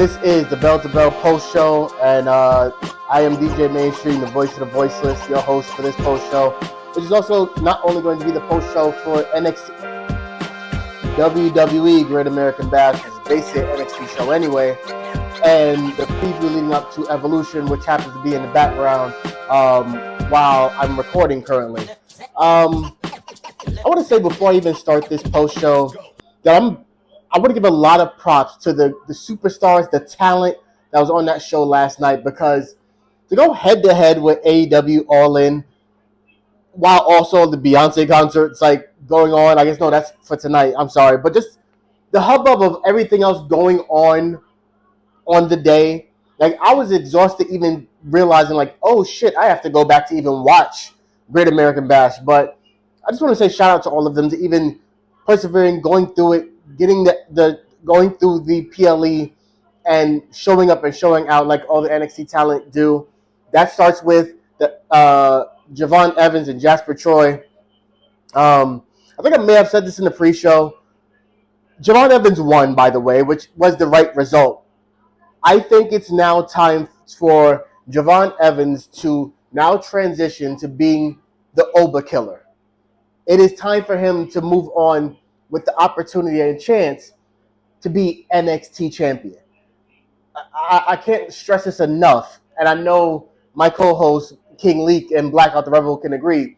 This is the Bell to Bell post show, and I am DJ Mainstream, the voice of the voiceless, your host for this post show, which is also not only going to be the post show for NXT, WWE Great American Bash, which is basically an NXT show anyway, and the preview leading up to Evolution, which happens to be in the background while I'm recording currently. I want to say before I even start this post show that I want to give a lot of props to the superstars, the talent that was on that show last night, because to go head-to-head with AEW All In while also the Beyonce concert's like going on. I guess, no, that's for tonight. I'm sorry. But just the hubbub of everything else going on the day. Like, I was exhausted even realizing, like, oh, shit, I have to go back to even watch Great American Bash. But I just want to say shout out to all of them to even persevering, going through it, getting the going through the PLE and showing up and showing out like all the NXT talent do. That starts with the Javon Evans and Jasper Troy. I think I may have said this in the pre-show. Javon Evans won, by the way, which was the right result. I think it's now time for Javon Evans to now transition to being the Oba killer. It is time for him to move on with the opportunity and chance to be NXT champion. I can't stress this enough, and I know my co-host King Leak and Blackout the Rebel can agree.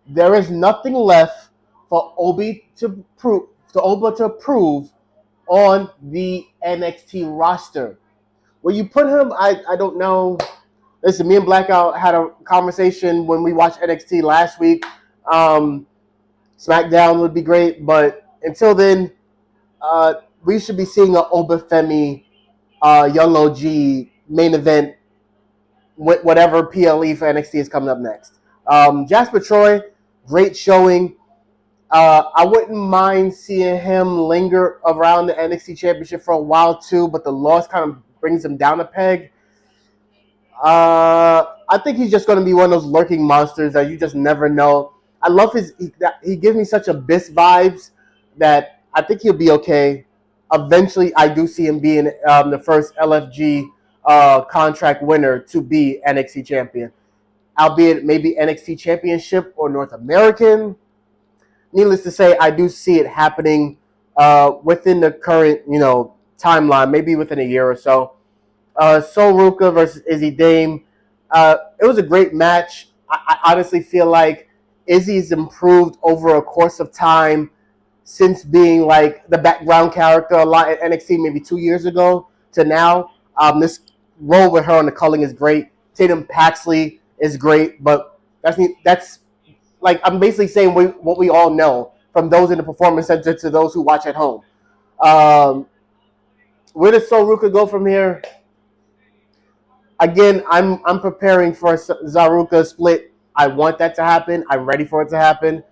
There is nothing left for Oba to prove on the NXT roster. Where you put him, I don't know. Listen, me and Blackout had a conversation when we watched NXT last week. SmackDown would be great, but until then, we should be seeing an Obafemi Young OG main event, whatever PLE for NXT is coming up next. Jasper Troy, great showing. I wouldn't mind seeing him linger around the NXT Championship for a while too, but the loss kind of brings him down a peg. I think he's just going to be one of those lurking monsters that you just never know. I love he gives me such Abyss vibes that I think he'll be okay. Eventually, I do see him being the first LFG contract winner to be NXT champion, albeit maybe NXT Championship or North American. Needless to say, I do see it happening within the current, timeline, maybe within a year or so. Sol Ruka versus Izzy Dame. It was a great match. I honestly feel like Izzy's improved over a course of time since being like the background character a lot at NXT maybe 2 years ago to now. This role with her on the culling is great. Tatum Paxley is great, but that's like I'm basically saying what we all know from those in the Performance Center to those who watch at home. Where does Sol Ruka go from here? Again, I'm preparing for a Zaruka split. I want that to happen. I'm ready for it to happen.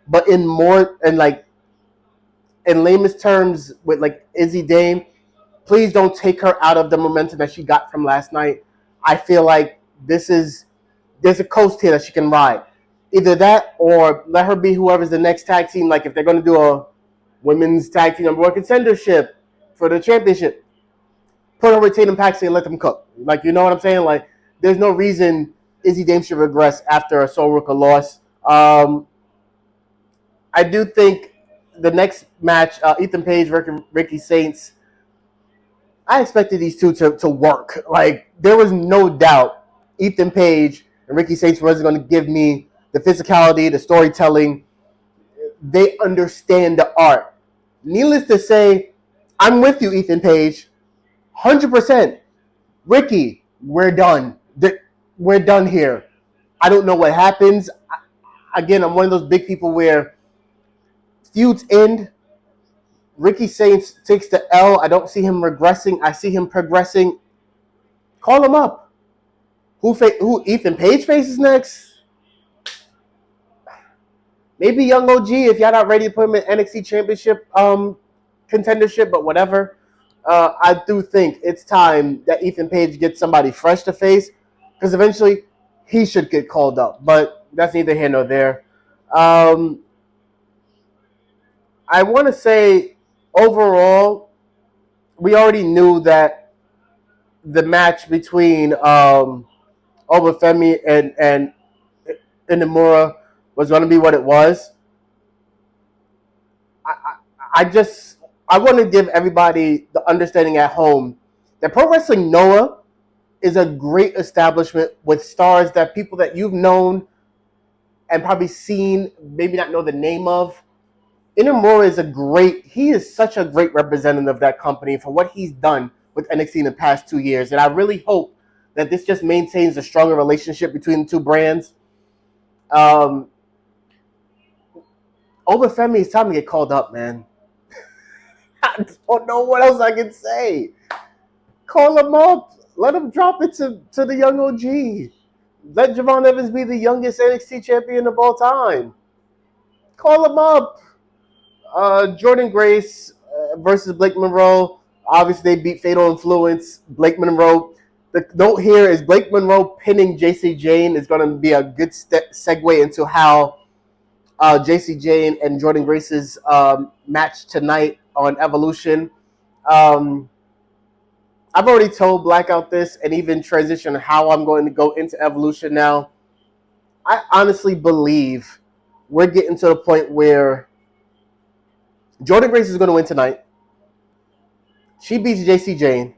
But in lamest terms, with like Izzy Dame, please don't take her out of the momentum that she got from last night. I feel like there's a coast here that she can ride. Either that or let her be whoever's the next tag team. Like if they're going to do a women's tag team number one contendership for the championship, put her with Tatum Paxley and let them cook. Like, you know what I'm saying? Like, there's no reason Izzy Dame should regress after a Sol Ruka loss. I do think the next match, Ethan Page, Ricky Saints, I expected these two to work. Like, there was no doubt Ethan Page and Ricky Saints was going to give me the physicality, the storytelling. They understand the art. Needless to say, I'm with you, Ethan Page. 100%. Ricky, we're done. We're done here. I don't know what happens. Again, I'm one of those big people where feuds end. Ricky Saints takes the L. I don't see him regressing. I see him progressing. Call him up. Who Ethan Page faces next? Maybe Young OG if y'all not ready to put him in NXT Championship contendership, but whatever. I do think it's time that Ethan Page gets somebody fresh to face because eventually he should get called up. But that's neither here nor there. I want to say overall, we already knew that the match between Obafemi and Inamura was going to be what it was. I, I just I want to give everybody the understanding at home that Pro Wrestling Noah is a great establishment with stars that people that you've known and probably seen, maybe not know the name of. Inamura he is such a great representative of that company for what he's done with NXT in the past 2 years. And I really hope that this just maintains a stronger relationship between the two brands. Obafemi, it's time to get called up, man. I don't know what else I can say. Call him up. Let him drop it to the young OG. Let Javon Evans be the youngest NXT champion of all time. Call him up. Jordan Grace versus Blake Monroe. Obviously, they beat Fatal Influence. Blake Monroe. The note here is Blake Monroe pinning JC Jane is going to be a good segue into how JC Jane and Jordan Grace's match tonight on Evolution. I've already told Blackout this and even transitioned how I'm going to go into Evolution now. I honestly believe we're getting to the point where Jordan Grace is going to win tonight. She beats JC Jane.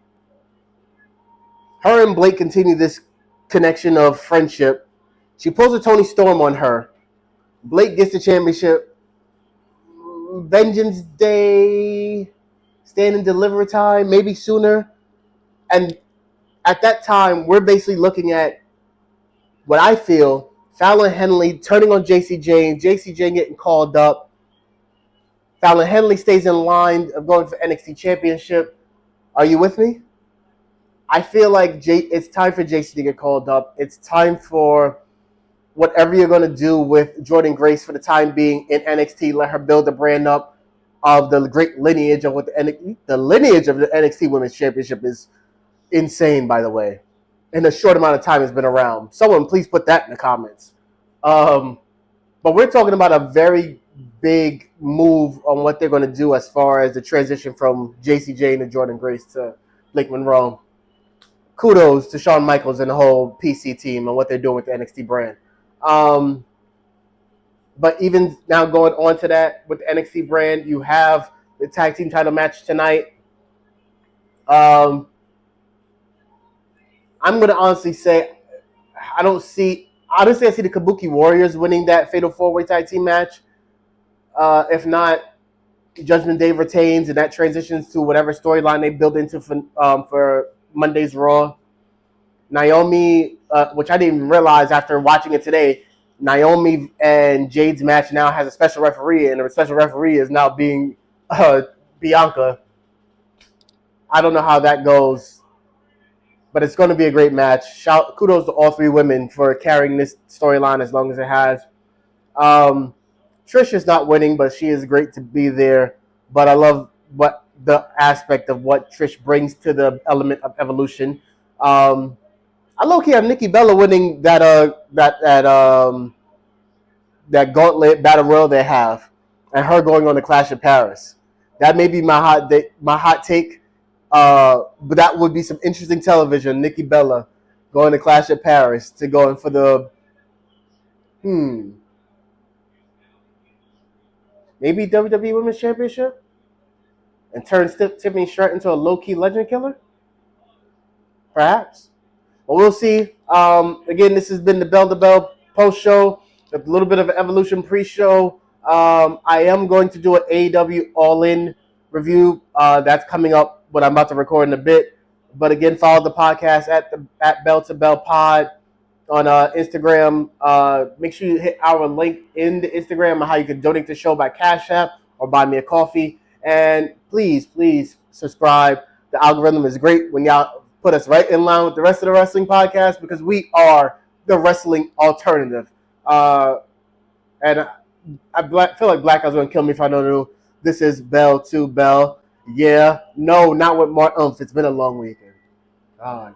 Her and Blake continue this connection of friendship. She pulls a Toni Storm on her. Blake gets the championship. Vengeance Day, Stand and Deliver time, maybe sooner. And at that time, we're basically looking at what I feel, Fallon Henley turning on JC Jane getting called up. Fallon Henley stays in line of going for NXT Championship. Are you with me? I feel like it's time for JC to get called up. It's time for whatever you're going to do with Jordan Grace for the time being in NXT. Let her build the brand up of the great lineage of what the lineage of the NXT Women's Championship is insane, by the way. In a short amount of time it's been around. Someone please put that in the comments. But we're talking about a very big move on what they're going to do as far as the transition from JC Jane and Jordan Grace to Blake Monroe. Kudos to Shawn Michaels and the whole PC team and what they're doing with the NXT brand. But even now going on to that with the NXT brand, you have the tag team title match tonight. I'm going to honestly say I see the Kabuki Warriors winning that Fatal 4-Way tag team match. If not, Judgment Day retains, and that transitions to whatever storyline they build into for Monday's Raw. Naomi, which I didn't even realize after watching it today, Naomi and Jade's match now has a special referee, and the special referee is now being Bianca. I don't know how that goes, but it's going to be a great match. Kudos to all three women for carrying this storyline as long as it has. Trish is not winning, but she is great to be there. But I love the aspect of what Trish brings to the element of Evolution. I low-key have Nikki Bella winning that gauntlet battle royal they have, and her going on the Clash of Paris. That may be my hot take. But that would be some interesting television. Nikki Bella going to Clash of Paris to going for the maybe WWE Women's Championship and turn Tiffany Stratton into a low-key legend killer? Perhaps. But we'll see. Again, this has been the Bell to Bell post-show, a little bit of an Evolution pre-show. I am going to do an AEW All-In review. That's coming up, what I'm about to record in a bit. But again, follow the podcast at Bell to Bell Pod on Instagram. Make sure you hit our link in the Instagram on how you can donate to the show by Cash App or buy me a coffee. And please subscribe. The algorithm is great when y'all put us right in line with the rest of the wrestling podcast because we are the wrestling alternative. And I feel like Black is going to kill me if I don't know. This is Bell to Bell. Yeah. No, not with more oomph. It's been a long weekend. God.